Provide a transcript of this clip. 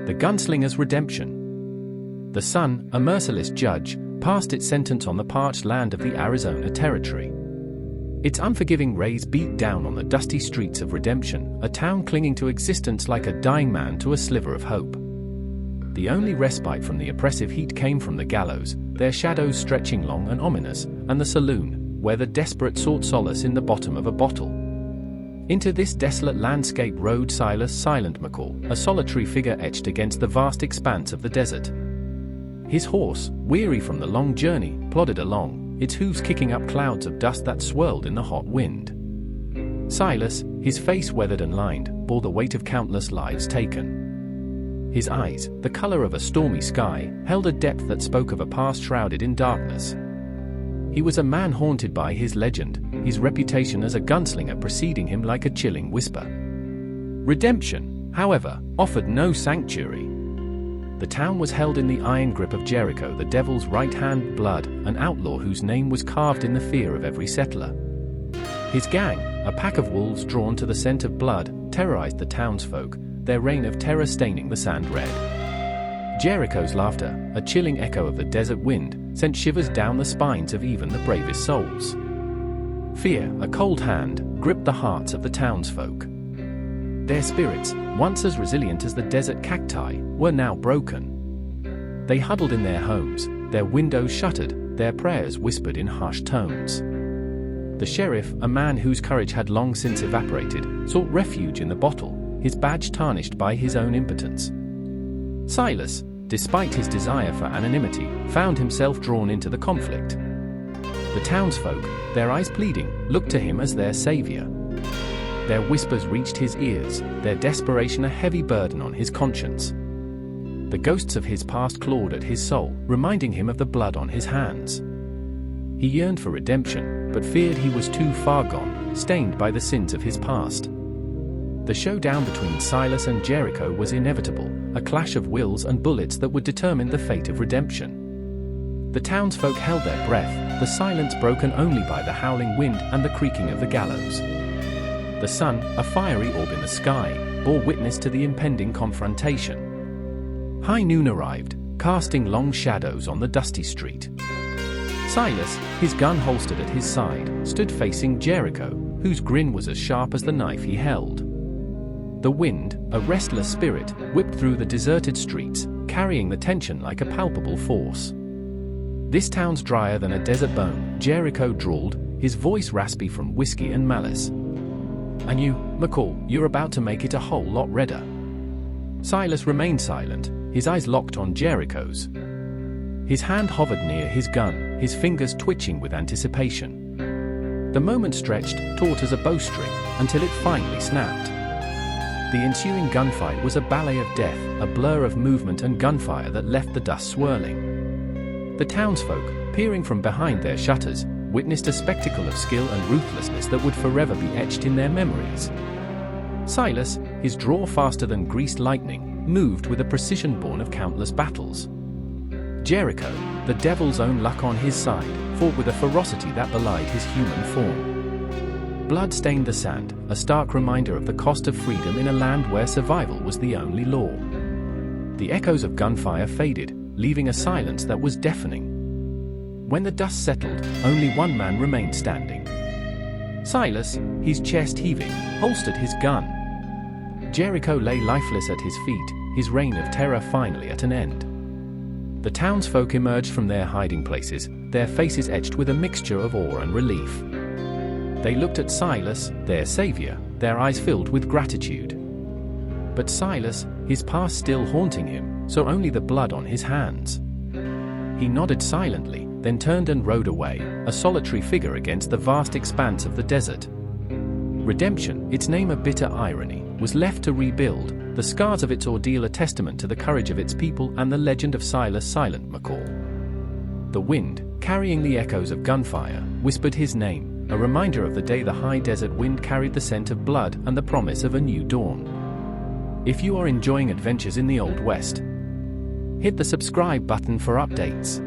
The Gunslinger's Redemption. The sun, a merciless judge, passed its sentence on the parched land of the Arizona Territory. Its unforgiving rays beat down on the dusty streets of Redemption, a town clinging to existence like a dying man to a sliver of hope. The only respite from the oppressive heat came from the gallows, their shadows stretching long and ominous, and the saloon, where the desperate sought solace in the bottom of a bottle. Into this desolate landscape rode Silas Silent McCall, a solitary figure etched against the vast expanse of the desert. His horse, weary from the long journey, plodded along, its hooves kicking up clouds of dust that swirled in the hot wind. Silas, his face weathered and lined, bore the weight of countless lives taken. His eyes, the color of a stormy sky, held a depth that spoke of a past shrouded in darkness. He was a man haunted by his legend, his reputation as a gunslinger preceding him like a chilling whisper. Redemption, however, offered no sanctuary. The town was held in the iron grip of Jericho, the devil's right hand, Blood, an outlaw whose name was carved in the fear of every settler. His gang, a pack of wolves drawn to the scent of blood, terrorized the townsfolk, their reign of terror staining the sand red. Jericho's laughter, a chilling echo of the desert wind, sent shivers down the spines of even the bravest souls. Fear, a cold hand, gripped the hearts of the townsfolk. Their spirits, once as resilient as the desert cacti, were now broken. They huddled in their homes, their windows shuttered, their prayers whispered in hushed tones. The sheriff, a man whose courage had long since evaporated, sought refuge in the bottle, his badge tarnished by his own impotence. Silas, despite his desire for anonymity, found himself drawn into the conflict. The townsfolk, their eyes pleading, looked to him as their savior. Their whispers reached his ears, their desperation a heavy burden on his conscience. The ghosts of his past clawed at his soul, reminding him of the blood on his hands. He yearned for redemption, but feared he was too far gone, stained by the sins of his past. The showdown between Silas and Jericho was inevitable, a clash of wills and bullets that would determine the fate of Redemption. The townsfolk held their breath, the silence broken only by the howling wind and the creaking of the gallows. The sun, a fiery orb in the sky, bore witness to the impending confrontation. High noon arrived, casting long shadows on the dusty street. Silas, his gun holstered at his side, stood facing Jericho, whose grin was as sharp as the knife he held. The wind, a restless spirit, whipped through the deserted streets, carrying the tension like a palpable force. "This town's drier than a desert bone," Jericho drawled, his voice raspy from whiskey and malice. "And you, McCall, you're about to make it a whole lot redder." Silas remained silent, his eyes locked on Jericho's. His hand hovered near his gun, his fingers twitching with anticipation. The moment stretched, taut as a bowstring, until it finally snapped. The ensuing gunfight was a ballet of death, a blur of movement and gunfire that left the dust swirling. The townsfolk, peering from behind their shutters, witnessed a spectacle of skill and ruthlessness that would forever be etched in their memories. Silas, his draw faster than greased lightning, moved with a precision born of countless battles. Jericho, the devil's own luck on his side, fought with a ferocity that belied his human form. Blood stained the sand, a stark reminder of the cost of freedom in a land where survival was the only law. The echoes of gunfire faded, leaving a silence that was deafening. When the dust settled, only one man remained standing. Silas, his chest heaving, holstered his gun. Jericho lay lifeless at his feet, his reign of terror finally at an end. The townsfolk emerged from their hiding places, their faces etched with a mixture of awe and relief. They looked at Silas, their savior, their eyes filled with gratitude. But Silas, his past still haunting him, saw only the blood on his hands. He nodded silently, then turned and rode away, a solitary figure against the vast expanse of the desert. Redemption, its name a bitter irony, was left to rebuild, the scars of its ordeal a testament to the courage of its people and the legend of Silas Silent McCall. The wind, carrying the echoes of gunfire, whispered his name, a reminder of the day the high desert wind carried the scent of blood and the promise of a new dawn. If you are enjoying adventures in the Old West, hit the subscribe button for updates.